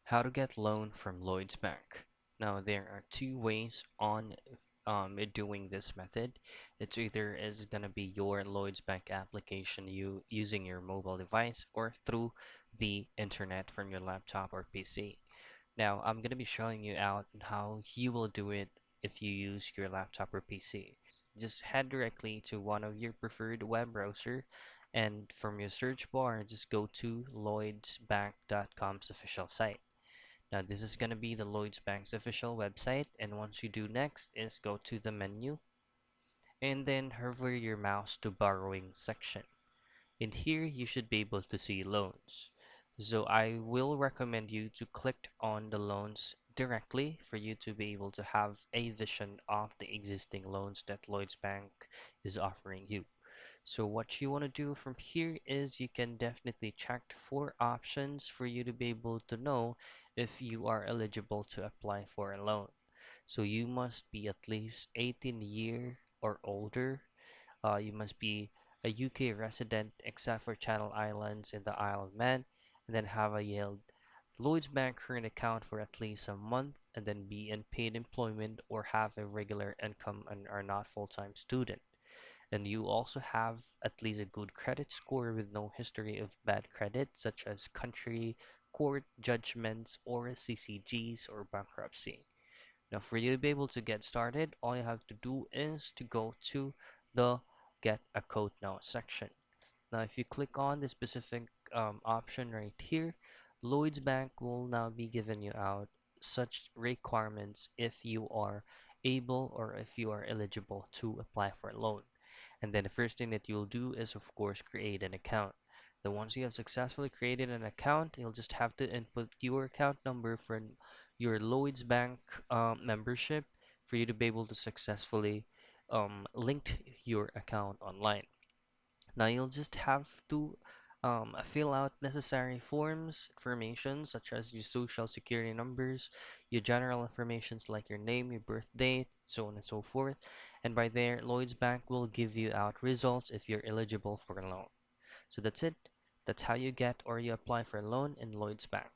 How to get loan from Lloyds Bank. Now there are two ways on doing this method. It's either is gonna be your Lloyds Bank application you using your mobile device or through the internet from your laptop or PC. Now I'm gonna be showing you out how you will do it if you use your laptop or PC. Just head directly to one of your preferred web browser and from your search bar just go to lloydsbank.com's official site. Now this is going to be the Lloyds Bank's official website, and once you do next is go to the menu and then hover your mouse to borrowing section. In here you should be able to see loans. So I will recommend you to click on the loans directly for you to be able to have a vision of the existing loans that Lloyds Bank is offering you. So what you want to do from here is you can definitely check for options for you to be able to know if you are eligible to apply for a loan. So you must be at least 18 year or older. You must be a UK resident except for Channel Islands and the Isle of Man, and then have a Yale Lloyds Bank current account for at least a month, and then be in paid employment or have a regular income and are not full-time student. And you also have at least a good credit score with no history of bad credit, such as country, court judgments, or CCGs or bankruptcy. Now, for you to be able to get started, all you have to do is to go to the Get a Code Now section. Now, if you click on the specific option right here, Lloyds Bank will now be giving you out such requirements if you are able or if you are eligible to apply for a loan. And then the first thing that you'll do is, of course, create an account. Then once you have successfully created an account, you'll just have to input your account number for your Lloyds Bank membership for you to be able to successfully link your account online. Now you'll just have to fill out necessary forms, information such as your social security numbers, your general informations like your name, your birth date, so on and so forth. And by there, Lloyds Bank will give you out results if you're eligible for a loan. So that's it. That's how you get or you apply for a loan in Lloyds Bank.